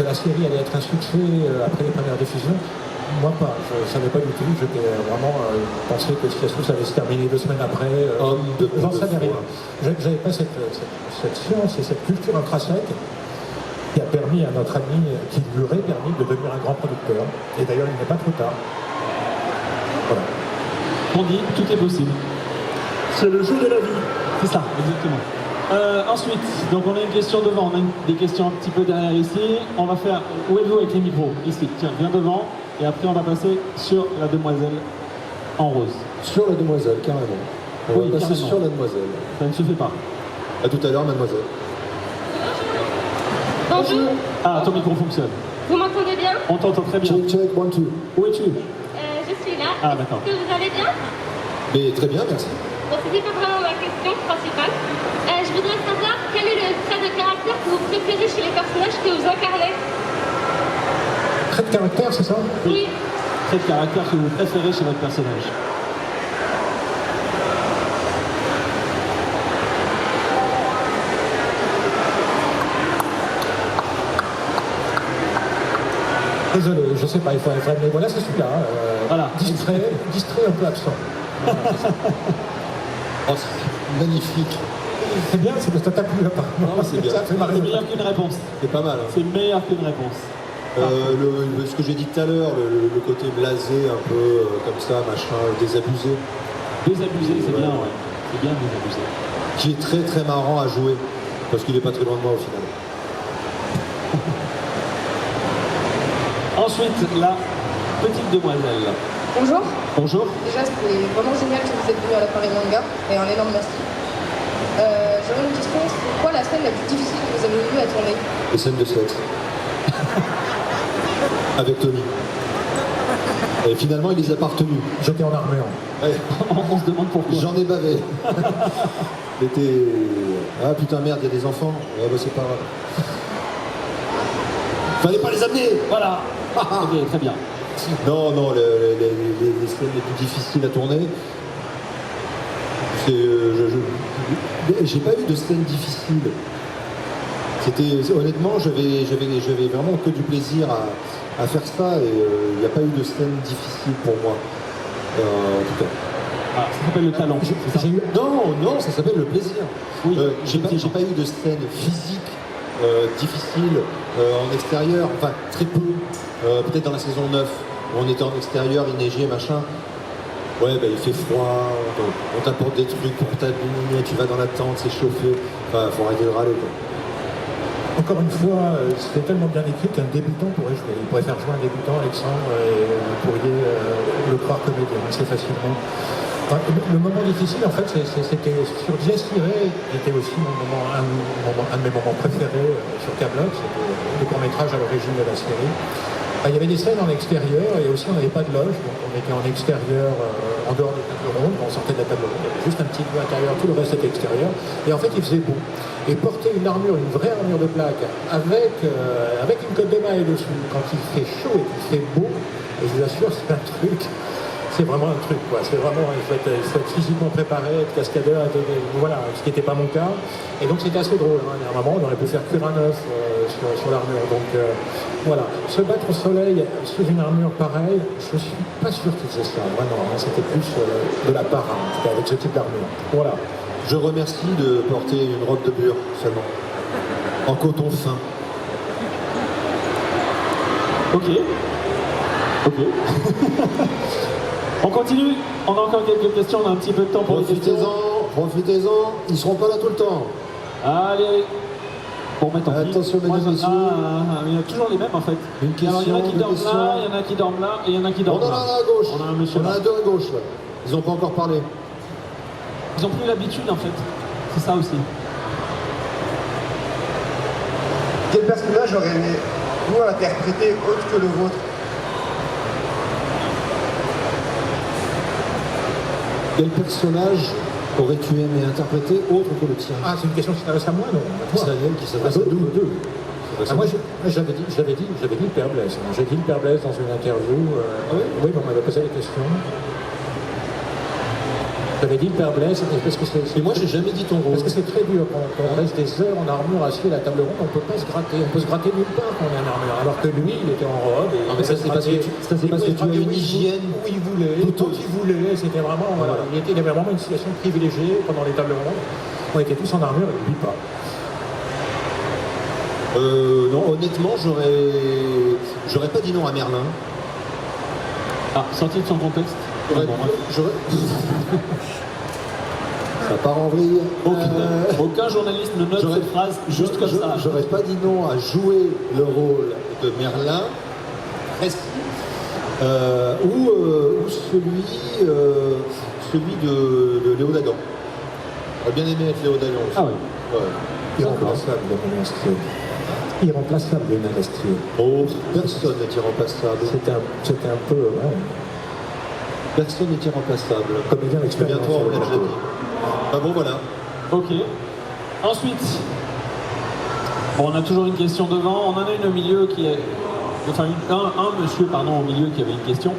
la série allait être un succès après les premières diffusions, moi pas, je ne savais pas du tout, j'étais vraiment pensé que si ça allait se terminer 2 semaines après, j'en savais rien. J'avais pas cette science et cette culture intrinsèque qui a permis à notre ami, qui lui aurait permis de devenir un grand producteur. Et d'ailleurs, il n'est pas trop tard. Voilà. On dit, tout est possible. C'est le jeu de la vie. C'est ça, exactement. Ensuite, donc on a une question devant, on a des questions un petit peu derrière ici. On va faire, où êtes-vous avec les micros? Ici, tiens, viens devant. Et après, on va passer sur la demoiselle en rose. Sur la demoiselle, carrément. On va passer sur la demoiselle. Ça ne se fait pas. À tout à l'heure, mademoiselle. Bonjour. Ah, ton micro fonctionne. Vous m'entendez bien? On t'entend très bien. Check, 1, 2. Où es-tu? là. Ah, d'accord. Est-ce que vous allez bien? Mais très bien, merci. Bon, c'était pas vraiment ma question principale. Je voudrais savoir quel est le trait de caractère que vous préférez chez les personnages que vous incarnez. Trait de caractère, c'est ça? Oui. Trait de caractère que vous préférez chez votre personnage. Désolé, je sais pas, il faut mais voilà, c'est celui-là. Voilà. Distrait, un peu absent. Oh, c'est magnifique. C'est bien, c'est parce que t'as plu là-bas. Non, c'est bien. C'est meilleur qu'une réponse. C'est pas mal. Hein. C'est meilleur qu'une réponse. Ce que j'ai dit tout à l'heure, le côté blasé, un peu comme ça, machin, désabusé. Désabusé, c'est bien, ouais. C'est bien désabusé. Qui est très très marrant à jouer, parce qu'il est pas très loin de moi au final. Ensuite, la petite demoiselle. Bonjour. Bonjour. Déjà, c'était vraiment génial que vous êtes venu à la Paris Manga, et un énorme merci. J'aurais une question, c'est quoi la scène la plus difficile que vous avez eue à tourner? Les scènes de sexe. Avec Tony. Et finalement, il les a pas retenus. J'étais en armure. Ouais. On se demande pourquoi. J'en ai bavé. C'était... Ah putain, merde, il y a des enfants. Ouais, bah c'est pas grave. Fallait pas les amener. Voilà. Ok, très bien. Non, non, les scènes les plus difficiles à tourner, c'est... j'ai pas eu de scène difficile. C'était... Honnêtement, j'avais vraiment que du plaisir à faire ça, et il n'y a pas eu de scène difficile pour moi. En tout cas. Ah, ça s'appelle le talent. Non, ça s'appelle le plaisir. Oui, j'ai pas eu de scène physique difficile en extérieur, enfin très peu, peut-être dans la saison 9, où on était en extérieur, il neigeait, machin. Ouais, bah, il fait froid, on t'apporte des trucs pour t'habiller, tu vas dans la tente, c'est chauffé. Enfin, faut arrêter de râler, quoi. Encore une fois, c'était tellement bien écrit qu'un débutant pourrait jouer. Il pourrait faire jouer un débutant, Alexandre, et vous pourriez le croire comédien assez facilement. Enfin, le moment difficile, en fait, c'était sur Jess Tiré, qui était aussi un de mes moments préférés sur Camelot, c'était le court-métrage à l'origine de la série. Il y avait des scènes en extérieur et aussi on n'avait pas de loge, donc on était en extérieur, en dehors des tables rondes, on sortait de la table ronde, il y avait juste un petit peu intérieur, tout le reste était extérieur, et en fait il faisait beau. Et porter une armure, une vraie armure de plaque, avec une cotte de maille dessus, quand il fait chaud et qu'il fait beau, et je vous assure, c'est un truc, c'est vraiment un truc, quoi. C'est vraiment, il faut être physiquement préparé, être cascadeur, voilà, ce qui n'était pas mon cas. Et donc c'était assez drôle, hein. À un moment, on aurait pu faire cuire un œuf sur l'armure. Donc voilà, se battre au soleil sous une armure pareille, je suis pas sûr qu'il faisait ça, vraiment. Hein. C'était plus de la para, en tout cas, avec ce type d'armure. Voilà. Je remercie de porter une robe de bure seulement, en coton fin. Ok. On continue, on a encore quelques questions, on a un petit peu de temps pour les questions. Profitez-en, ils seront pas là tout le temps. Allez. Bon, maintenant, attention, mesdames et messieurs. Il y a toujours les mêmes en fait. Une question, alors, il y en a qui dorment questions. là, il y en a qui dorment là, et il y en a qui dorment là. On en a un à gauche. On a un monsieur on en là. a deux à gauche. Là. Ils n'ont pas encore parlé. Ils ont plus l'habitude en fait. C'est ça aussi. Quel personnage aurait aimé vous interpréter autre que le vôtre? Quel personnage aurais-tu aimé interpréter autre que le tien? Ah, c'est une question qui s'adresse à moi, non? C'est Daniel qui s'adresse à nous deux. Moi, j'avais dit le Père Blaise. J'ai dit le Père Blaise dans une interview. Oui, on m'avait posé la question. J'avais dit le Père Blaise, parce que c'est... Et moi, j'ai jamais dit ton rôle. Parce que c'est très dur. Quand on reste des heures en armure assis à la table ronde, on ne peut pas se gratter. On peut se gratter nulle part quand on est en armure. Alors que lui, il était en robe. Et non, mais ça, c'est parce que tu as une hygiène où il voulait, quand il voulait. C'était vraiment... Voilà. Il avait vraiment une situation privilégiée pendant les tables rondes. On était tous en armure et lui pas. Non, honnêtement, j'aurais pas dit non à Merlin. Ah, sorti de son contexte. Ça part en vrille. Aucun journaliste ne note cette phrase juste comme ça. J'aurais pas dit non à jouer le rôle de Merlin, presque, ou celui de Léo Dagan. J'aurais bien aimé être Léo Dagan aussi. Ah oui. Ouais. Irremplaçable, le Monestier. Irremplaçable, le Monestier. Oh, personne n'est irremplaçable. C'était un peu... Ouais. Personne n'est irremplaçable. Comédien expérience Bientôt, sur on le l'a déjà plateau. dit. Bon, voilà. Ok. Ensuite, bon, on a toujours une question devant. On en a une au milieu qui est... Enfin, un monsieur, pardon, au milieu qui avait une question.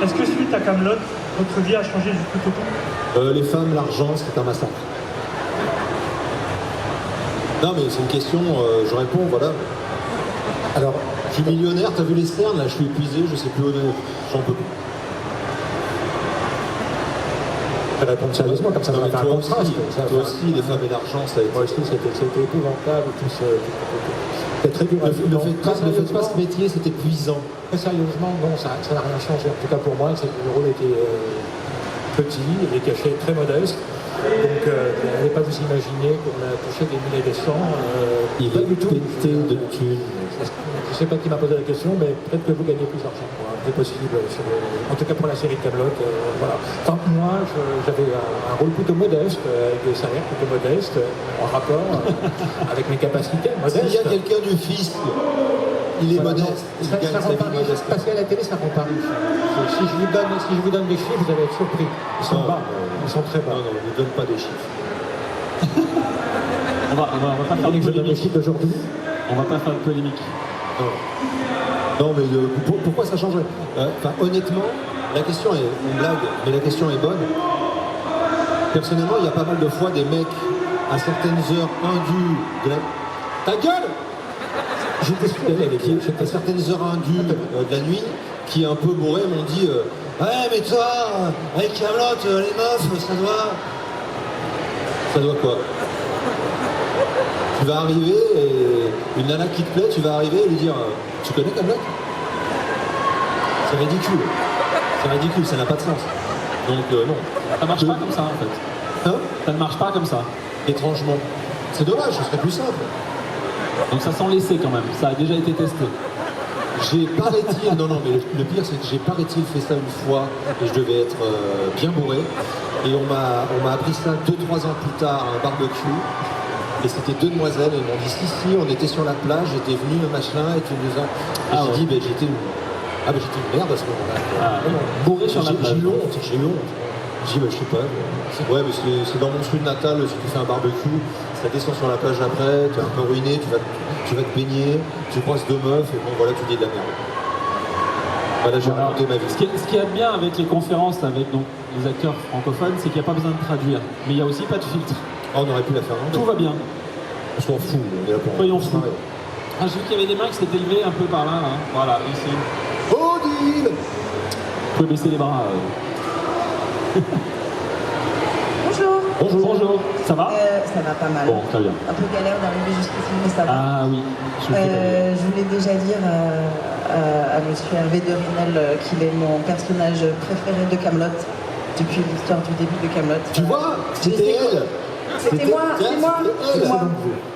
Est-ce que suite à Kaamelott, votre vie a changé du tout au tout? Les femmes, l'argent, c'est un massacre. Non, mais c'est une question, je réponds, voilà. Alors, je suis millionnaire, t'as vu les cernes, là, je suis épuisé, je sais plus où donner. J'en peux plus. Je vais répondre sérieusement, comme ça va faire un contraste. Toi aussi, les femmes et l'argent, ça a été... Moi aussi, c'était épouvantable, tout ça. C'était très dur. Ne faites pas ce métier, c'est épuisant. Très sérieusement, non, ça n'a rien changé. En tout cas pour moi, le rôle était petit, les cachets très modestes. Donc, n'allez pas vous imaginer qu'on a touché des milliers de cents. Il est pété de thunes. Je ne sais pas qui m'a posé la question, mais peut-être que vous gagnez plus d'argent. C'est possible. En tout cas pour la série Kaamelott, voilà. Enfin, moi, j'avais un rôle plutôt modeste, avec des salaires plutôt modestes, en rapport avec mes capacités modestes. S'il y a quelqu'un du fisc, il est modeste. Ça rend pas riche. Parce qu'à la télé, ça rend pas riche. Si je vous donne des chiffres, vous allez être surpris. Ils sont bas. Ils sont très bas. Non, ne donne pas des chiffres. On va pas faire de Je donne les polémique. chiffres d'aujourd'hui. On va pas faire de polémique. Non, mais pourquoi ça changerait? Enfin, honnêtement, la question est une blague, mais la question est bonne. Personnellement, il y a pas mal de fois des mecs à certaines heures indues de la... Ta gueule! À certaines heures indues de la nuit, qui un peu bourrés m'ont dit ouais, mais toi, avec Kaamelott, les meufs, ça doit quoi? Tu vas arriver et une nana qui te plaît, tu vas arriver et lui dire tu connais Kaamelott? C'est ridicule. C'est ridicule, ça n'a pas de sens. Donc non. Ça marche pas comme ça en fait. Hein? Ça ne marche pas comme ça. Étrangement. C'est dommage, ce serait plus simple. Donc ça sent l'essai quand même. Ça a déjà été testé. J'ai paraît-il, non, mais le pire c'est que j'ai paraît-il fait ça une fois et je devais être bien bourré. Et on m'a appris ça 2-3 ans plus tard à un barbecue. Et c'était deux demoiselles, et ils m'ont dit si, on était sur la plage, j'étais venu, le machin, et tu nous as... Et j'ai dit, j'étais une merde à ce moment-là. Bourré sur la plage. J'ai eu honte. J'ai dit, je sais pas. Ouais, mais c'est dans mon sud natal, si tu fais un barbecue, ça descend sur la plage après, tu es un peu ruiné, tu vas te baigner, tu croises deux meufs, et bon, voilà, tu dis de la merde. Voilà, j'ai raconté ma vie. Ce qui est bien avec les conférences, avec donc, les acteurs francophones, c'est qu'il n'y a pas besoin de traduire. Mais il n'y a aussi pas de filtre. On aurait pu la faire en Tout va bien. On s'en fout, on est là pour... Soyons fous. Ah, j'ai vu qu'il y avait des mains qui s'étaient levées un peu par là. Hein. Voilà, ici. Odile! Vous pouvez baisser les bras. Bonjour. Bonjour. Ça va? Ça va pas mal. Bon, très bien. Un peu galère d'arriver jusqu'ici, mais ça va. Ah oui. Je voulais déjà dire à monsieur Hervé de Rinel qu'il est mon personnage préféré de Kaamelott depuis l'histoire du début de Kaamelott. Tu vois, c'était elle. C'était moi, c'est moi. C'est moi.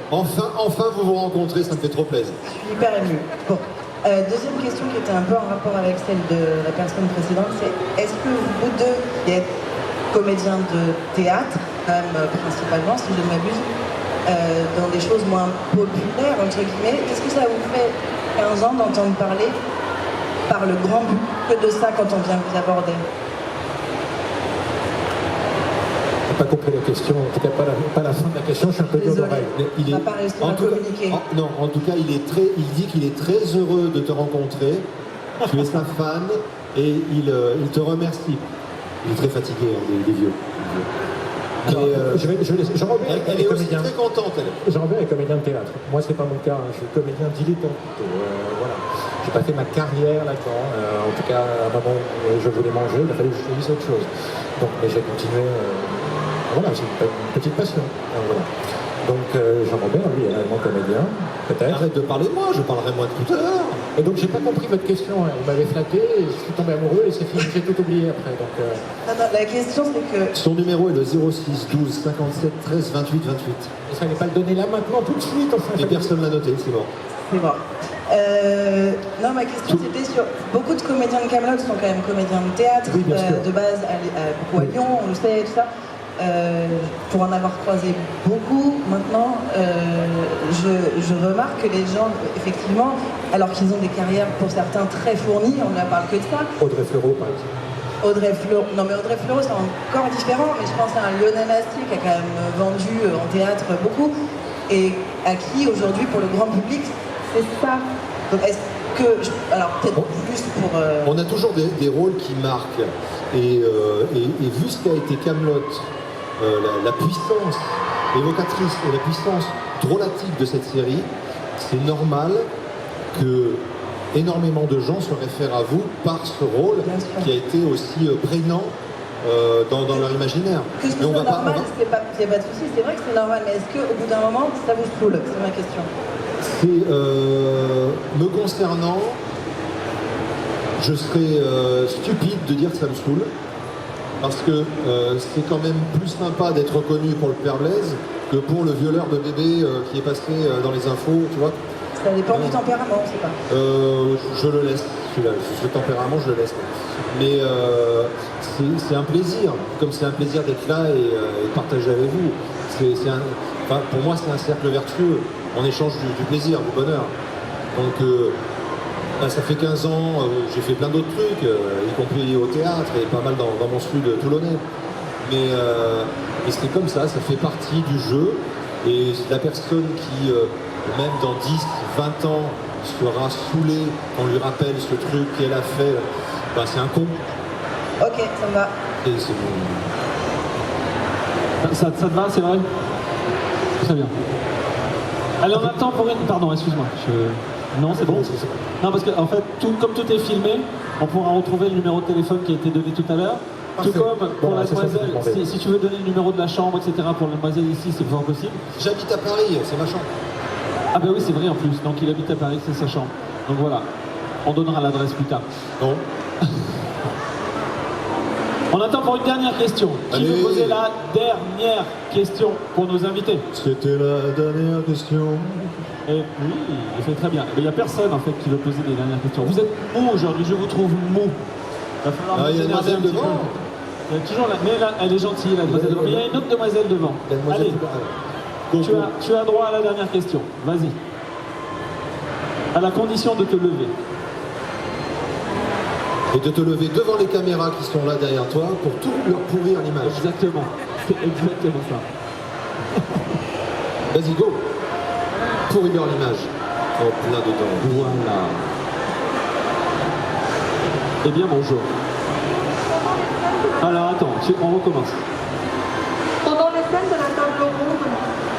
Enfin vous vous rencontrez, ça me fait trop plaisir. Je suis hyper émue. Bon. Deuxième question qui était un peu en rapport avec celle de la personne précédente, c'est est-ce que vous deux, qui êtes comédiens de théâtre, quand même principalement, si je ne m'abuse, dans des choses moins populaires, entre guillemets, est-ce que ça vous fait 15 ans d'entendre parler par le grand but que de ça quand on vient vous aborder? Je n'ai pas compris la question, en tout cas pas la fin de la question, je suis un peu dur d'oreille. On n'a pas réussi à communiquer. En tout cas, il dit qu'il est très heureux de te rencontrer. Tu es sa fan et il te remercie. Il est très fatigué, hein, des vieux. Jean-Robert elle est aussi très contente, elle. Jean-Robert est comédien de théâtre. Moi, c'est pas mon cas. Je suis comédien dilettante plutôt. Voilà. J'ai pas fait ma carrière là-dedans. En tout cas, à un moment où je voulais manger, il a fallu que je choisisse autre chose. Donc, mais j'ai continué. Voilà, c'est une petite passion. Voilà. Donc, Jean-Robert, lui, est réellement comédien, peut-être. Arrête de parler de moi, je parlerai moi de tout à l'heure. Et donc, j'ai pas compris votre question. Hein. Il m'avait flatté, et je suis tombé amoureux et c'est fini. J'ai tout oublié après. Donc, Non, la question, c'est que... Son numéro est le 06 12 57 13 28 28. Et ça n'est pas le donner là maintenant, tout de suite. Enfin, et personne l'a noté, c'est bon. C'est bon. Non, ma question c'était sur... Beaucoup de comédiens de Kaamelott sont quand même comédiens de théâtre, oui, bien sûr. de base, beaucoup à Lyon, on le sait, tout ça. pour en avoir croisé beaucoup maintenant, je remarque que les gens, effectivement, alors qu'ils ont des carrières pour certains très fournies, on ne parle que de ça. Audrey Fleurot, par exemple. Audrey Fleurot, non mais Audrey Fleurot c'est encore différent, mais je pense à un Lionel Astier qui a quand même vendu en théâtre beaucoup, et à qui aujourd'hui pour le grand public c'est ça. Donc est-ce que, alors peut-être plus pour... On a toujours des rôles qui marquent, et vu ce qu'a été Kaamelott, la puissance évocatrice et la puissance drôlatique de cette série, c'est normal que énormément de gens se réfèrent à vous par ce rôle qui a été aussi prégnant dans leur imaginaire. Que ce soit normal, il n'y a pas de souci, c'est vrai que c'est normal, mais est-ce qu'au bout d'un moment, ça vous saoule? C'est ma question. Me concernant, je serais stupide de dire que ça me saoule, parce que c'est quand même plus sympa d'être reconnu pour le Père Blaise que pour le violeur de bébé qui est passé dans les infos, tu vois. Ça dépend du tempérament, on ne sait pas. Je le laisse, celui-là. Ce tempérament, je le laisse. Mais c'est un plaisir, comme c'est un plaisir d'être là et de partager avec vous. Pour moi, c'est un cercle vertueux. On échange du plaisir, du bonheur. Donc, ça fait 15 ans, j'ai fait plein d'autres trucs, y compris au théâtre et pas mal dans mon sud toulonnais. Mais c'est comme ça fait partie du jeu. Et la personne qui, même dans 10, 20 ans, sera saoulée quand on lui rappelle ce truc qu'elle a fait, c'est un con. Ok, ça me va. Et c'est bon. Ça te va, c'est vrai? Très bien. Allez, on attend pour une... Pardon, excuse-moi. Non, c'est bon. Non, parce que en fait, comme tout est filmé, on pourra retrouver le numéro de téléphone qui a été donné tout à l'heure. Tout comme pour la demoiselle, si tu veux donner le numéro de la chambre, etc. pour la demoiselle ici, c'est pas possible. J'habite à Paris, c'est ma chambre. Ah ben oui, c'est vrai en plus. Donc il habite à Paris, c'est sa chambre. Donc voilà, on donnera l'adresse plus tard. Non. On attend pour une dernière question. Qui veut poser la dernière question pour nos invités? C'était la dernière question. Et oui, il fait très bien. Il n'y a personne en fait qui veut poser des dernières questions. Vous êtes mou aujourd'hui, je vous trouve mou. Il va falloir il y a une demoiselle devant. Il y a toujours mais là, elle est gentille, la demoiselle devant. Mais il y a une autre demoiselle devant. Allez, tu as droit à la dernière question. Vas-y. À la condition de te lever. Et de te lever devant les caméras qui sont là derrière toi pour tout leur pourrir l'image. Exactement. C'est exactement ça. Vas-y, go. Pourrir leur l'image. Oh, plein de temps. Voilà. Eh bien, bonjour. Alors, attends, on recommence. Pendant les scènes de la table ronde,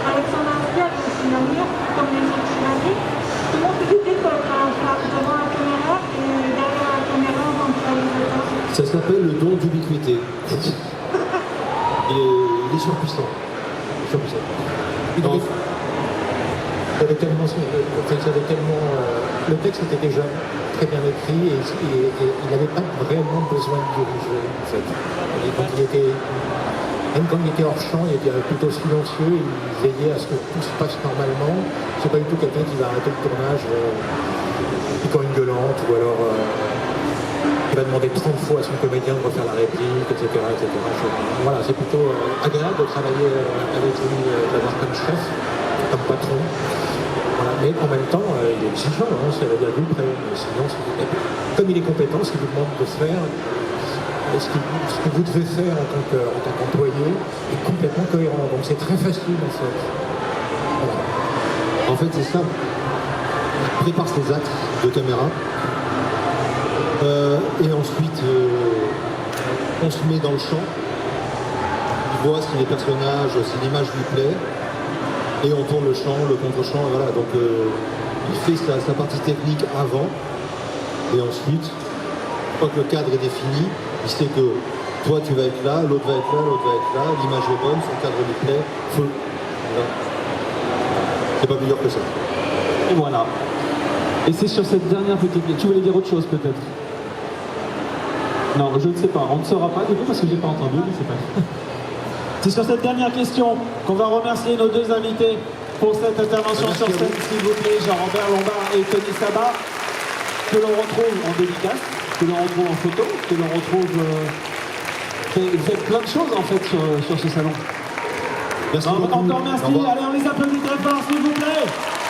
Alexandre Astier avait aussi une allure, comme les autres films. Comment c'était pour être devant la caméra et derrière la caméra en tant que réalisateur? Ça s'appelle le don d'ubiquité. Il est surpuissant. Il avait tellement, le texte était déjà très bien écrit et il n'avait pas réellement besoin de diriger en fait. Et donc même quand il était hors champ, il était plutôt silencieux, il veillait à ce que tout se passe normalement. C'est pas du tout quelqu'un qui va arrêter le tournage piquant une gueulante ou alors il va demander 30 fois à son comédien de refaire la réplique, etc. Voilà, c'est plutôt agréable de travailler avec lui, d'avoir comme chef, comme patron. Voilà. Mais en même temps, il est exigeant, c'est la virgule près. Sinon, comme il est compétent, ce qu'il vous demande de faire, ce que vous devez faire en tant qu'employé est complètement cohérent. Donc c'est très facile en fait. Voilà. En fait, c'est simple. Il prépare ses axes de caméra. Et ensuite, on se met dans le champ. Il voit si les personnages, si l'image lui plaît. Et on tourne le champ, le contre-champ, voilà. Donc il fait sa partie technique avant. Et ensuite, une fois que le cadre est défini, il sait que toi tu vas être là, l'autre va être là, l'autre va être là, l'image est bonne, son cadre lui plaît, feu. Voilà. C'est pas plus dur que ça. Et voilà. Et c'est sur cette dernière petite... Tu voulais dire autre chose peut-être? Non, je ne sais pas. On ne saura pas du coup parce que je n'ai pas entendu, mais c'est pas... C'est sur cette dernière question qu'on va remercier nos deux invités pour cette intervention sur scène, s'il vous plaît, Jean-Robert Lombard et Tony Sabat, que l'on retrouve en dédicace, que l'on retrouve en photo, que l'on retrouve faites plein de choses en fait sur ce salon. Merci beaucoup. Encore merci. Au revoir. Allez, on les applaudit très fort, s'il vous plaît.